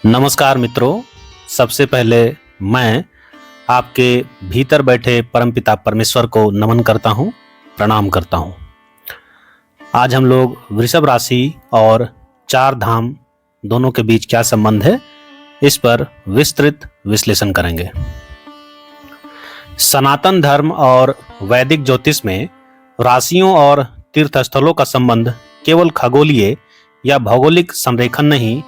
नमस्कार मित्रों। सबसे पहले मैं आपके भीतर बैठे परमपिता परमेश्वर को नमन करता हूँ, प्रणाम करता हूँ। आज हम लोग वृषभ राशि और चार धाम दोनों के बीच क्या संबंध है, इस पर विस्तृत विश्लेषण करेंगे। सनातन धर्म और वैदिक ज्योतिष में राशियों और तीर्थस्थलों का संबंध केवल खगोलीय या भौगोलिक संरेखन नहीं,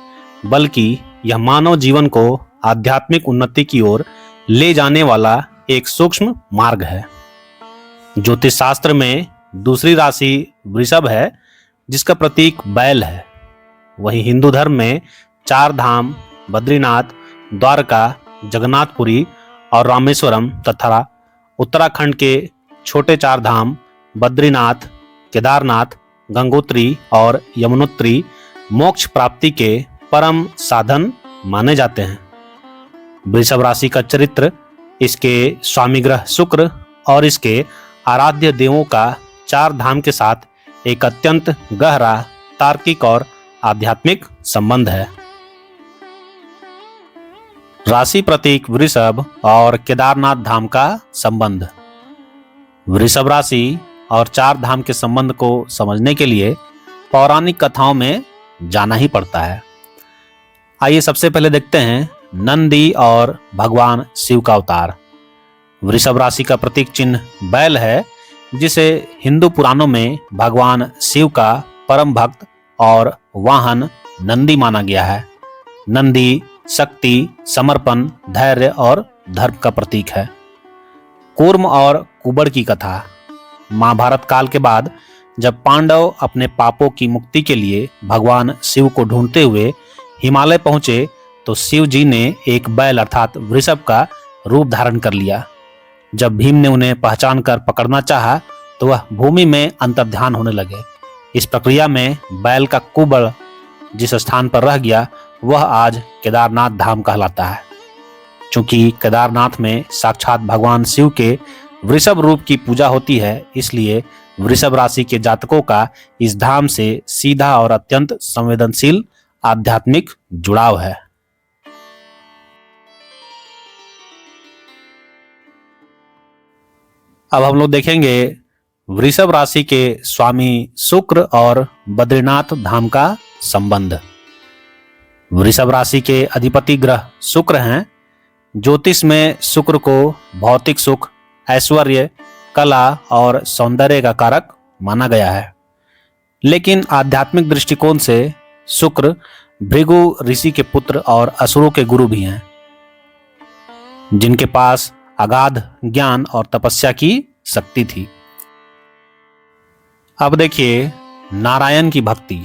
बल्कि यह मानव जीवन को आध्यात्मिक उन्नति की ओर ले जाने वाला एक सूक्ष्म मार्ग है। ज्योतिष शास्त्र में दूसरी राशि वृषभ है, जिसका प्रतीक बैल है। वहीं हिंदू धर्म में चार धाम बद्रीनाथ, द्वारका, जगन्नाथपुरी और रामेश्वरम तथा उत्तराखंड के छोटे चार धाम बद्रीनाथ, केदारनाथ, गंगोत्री और यमुनोत्री मोक्ष प्राप्ति के परम साधन माने जाते हैं। वृषभ राशि का चरित्र, इसके स्वामी ग्रह शुक्र और इसके आराध्य देवों का चार धाम के साथ एक अत्यंत गहरा तार्किक और आध्यात्मिक संबंध है। राशि प्रतीक वृषभ और केदारनाथ धाम का संबंध। वृषभ राशि और चार धाम के संबंध को समझने के लिए पौराणिक कथाओं में जाना ही पड़ता है। आइए सबसे पहले देखते हैं नंदी और भगवान शिव का अवतार। वृषभ राशि का प्रतीक चिन्ह बैल है, जिसे हिंदू पुराणों में भगवान शिव का परम भक्त और वाहन नंदी माना गया है। नंदी शक्ति, समर्पण, धैर्य और धर्म का प्रतीक है। कूर्म और कुबड़ की कथा। महाभारत काल के बाद जब पांडव अपने पापों की मुक्ति के लिए भगवान शिव को ढूंढते हुए हिमालय पहुंचे, तो शिव जी ने एक बैल अर्थात वृषभ का रूप धारण कर लिया। जब भीम ने उन्हें पहचान कर पकड़ना चाहा, तो वह भूमि में अंतर्ध्यान होने लगे। इस प्रक्रिया में बैल का कुबड़ जिस स्थान पर रह गया, वह आज केदारनाथ धाम कहलाता है। चूंकि केदारनाथ में साक्षात भगवान शिव के वृषभ रूप की पूजा होती है, इसलिए वृषभ राशि के जातकों का इस धाम से सीधा और अत्यंत संवेदनशील आध्यात्मिक जुड़ाव है। अब हम लोग देखेंगे वृषभ राशि के स्वामी शुक्र और बद्रीनाथ धाम का संबंध। वृषभ राशि के अधिपति ग्रह शुक्र हैं। ज्योतिष में शुक्र को भौतिक सुख, ऐश्वर्य, कला और सौंदर्य का कारक माना गया है। लेकिन आध्यात्मिक दृष्टिकोण से शुक्र भृगु ऋषि के पुत्र और असुरों के गुरु भी हैं, जिनके पास अगाध ज्ञान और तपस्या की शक्ति थी। अब देखिए नारायण की भक्ति।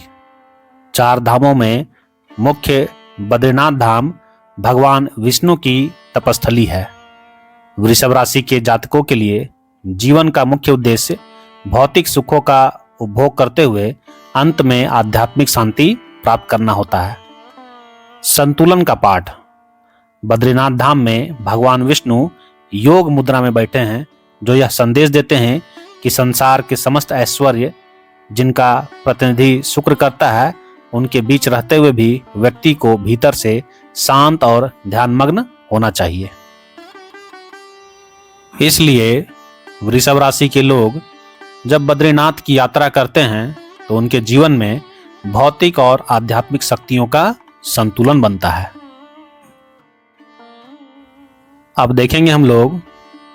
चार धामों में मुख्य बद्रीनाथ धाम भगवान विष्णु की तपस्थली है। वृषभ राशि के जातकों के लिए जीवन का मुख्य उद्देश्य भौतिक सुखों का उपभोग करते हुए अंत में आध्यात्मिक शांति प्राप्त करना होता है। संतुलन का पाठ। बद्रीनाथ धाम में भगवान विष्णु योग मुद्रा में बैठे हैं, जो यह संदेश देते हैं कि संसार के समस्त ऐश्वर्य जिनका प्रतिनिधि शुक्र करता है, उनके बीच रहते हुए भी व्यक्ति को भीतर से शांत और ध्यानमग्न होना चाहिए। इसलिए वृषभ राशि के लोग जब बद्रीनाथ की यात्रा करते हैं, तो उनके जीवन में भौतिक और आध्यात्मिक शक्तियों का संतुलन बनता है। अब देखेंगे हम लोग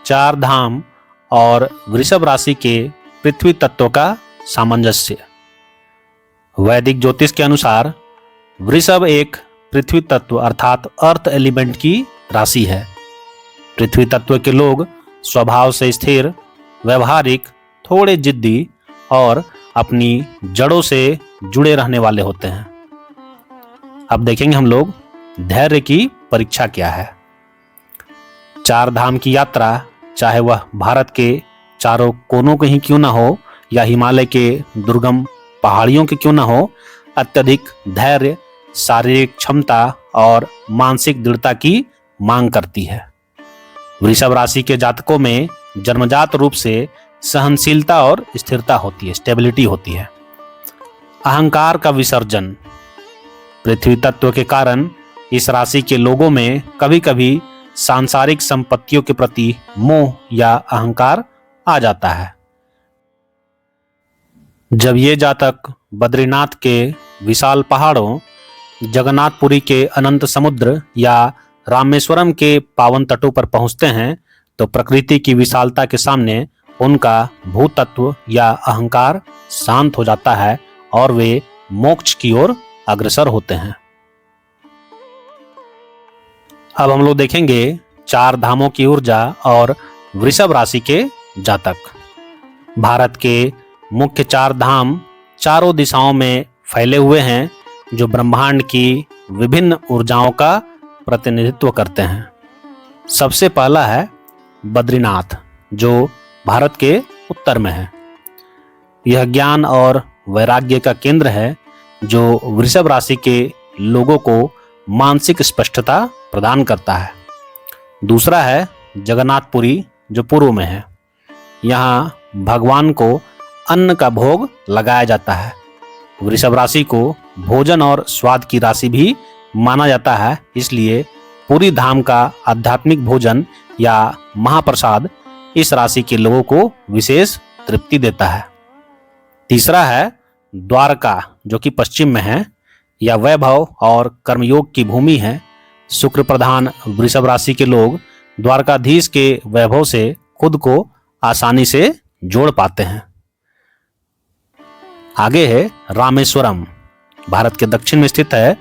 चार धाम और वृषभ राशि के पृथ्वी तत्व का सामंजस्य। वैदिक ज्योतिष के अनुसार वृषभ एक पृथ्वी तत्व अर्थात अर्थ एलिमेंट की राशि है। पृथ्वी तत्व के लोग स्वभाव से स्थिर, व्यवहारिक, थोड़े जिद्दी और अपनी जड़ों से जुड़े रहने वाले होते हैं। अब देखेंगे हम लोग धैर्य की परीक्षा क्या है। चार धाम की यात्रा, चाहे वह भारत के चारों कोनों के ही क्यों ना हो या हिमालय के दुर्गम पहाड़ियों के क्यों ना हो, अत्यधिक धैर्य, शारीरिक क्षमता और मानसिक दृढ़ता की मांग करती है। वृषभ राशि के जातकों में जन्मजात रूप से सहनशीलता और स्थिरता होती है, स्टेबिलिटी होती है। अहंकार का विसर्जन। पृथ्वी तत्व के कारण इस राशि के लोगों में कभी कभी सांसारिक संपत्तियों के प्रति मोह या अहंकार आ जाता है। जब ये जातक बद्रीनाथ के विशाल पहाड़ों, जगन्नाथपुरी के अनंत समुद्र या रामेश्वरम के पावन तटों पर पहुंचते हैं तो प्रकृति की विशालता के सामने उनका भूतत्व या अहंकार शांत हो जाता है और वे मोक्ष की ओर अग्रसर होते हैं। अब हम लोग देखेंगे 4 धामों की ऊर्जा और वृषभ राशि के जातक। भारत के मुख्य 4 धाम चारों दिशाओं में फैले हुए हैं जो ब्रह्मांड की विभिन्न ऊर्जाओं का प्रतिनिधित्व करते हैं। सबसे पहला है बद्रीनाथ, जो भारत के उत्तर में है। यह ज्ञान और वैराग्य का केंद्र है जो वृषभ राशि के लोगों को मानसिक स्पष्टता प्रदान करता है। दूसरा है जगन्नाथपुरी, जो पूर्व में है। यहाँ भगवान को अन्न का भोग लगाया जाता है। वृषभ राशि को भोजन और स्वाद की राशि भी माना जाता है, इसलिए पूरी धाम का आध्यात्मिक भोजन या महाप्रसाद इस राशि के लोगों को विशेष तृप्ति देता है। तीसरा है द्वारका, जो कि पश्चिम में है। यह वैभव और कर्मयोग की भूमि है। शुक्र प्रधान वृषभ राशि के लोग द्वारकाधीश के वैभव से खुद को आसानी से जोड़ पाते हैं। आगे है रामेश्वरम, भारत के दक्षिण में स्थित है।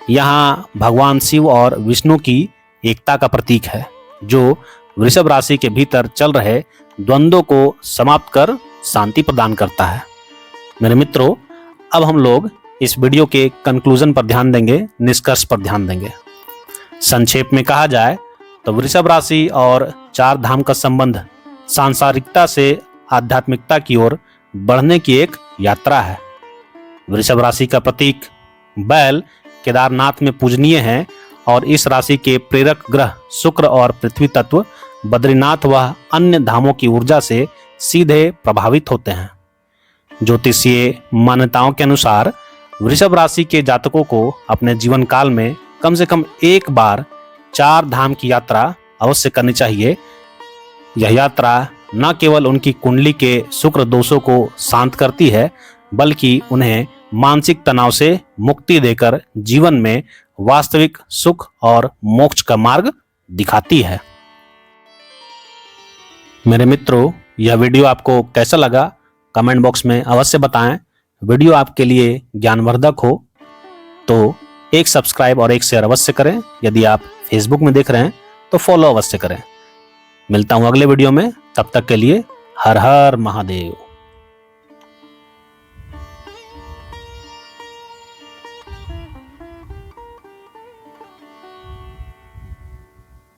यहाँ भगवान शिव और विष्णु की एकता का प्रतीक है, जो वृषभ राशि के भीतर चल रहे द्वंद्वों को समाप्त कर शांति प्रदान करता है। मेरे मित्रों, अब हम लोग इस वीडियो के कंक्लूजन पर ध्यान देंगे, निष्कर्ष पर ध्यान देंगे। संक्षेप में कहा जाए तो वृषभ राशि और 4 धाम का संबंध सांसारिकता से आध्यात्मिकता की ओर बढ़ने की एक यात्रा है। वृषभ राशि का प्रतीक बैल केदारनाथ में पूजनीय है और इस राशि के प्रेरक ग्रह शुक्र और पृथ्वी तत्व बद्रीनाथ व अन्य धामों की ऊर्जा से सीधे प्रभावित होते हैं। ज्योतिषीय मान्यताओं के अनुसार वृषभ राशि के जातकों को अपने जीवन काल में कम से कम एक बार 4 धाम की यात्रा अवश्य करनी चाहिए। यह यात्रा न केवल उनकी कुंडली के शुक्र दोषों को शांत करती है, बल्कि उन्हें मानसिक तनाव से मुक्ति देकर जीवन में वास्तविक सुख और मोक्ष का मार्ग दिखाती है। मेरे मित्रों, यह वीडियो आपको कैसा लगा कमेंट बॉक्स में अवश्य बताएं। वीडियो आपके लिए ज्ञानवर्धक हो तो एक सब्सक्राइब और एक शेयर अवश्य करें। यदि आप फेसबुक में देख रहे हैं तो फॉलो अवश्य करें। मिलता हूं अगले वीडियो में, तब तक के लिए हर हर महादेव।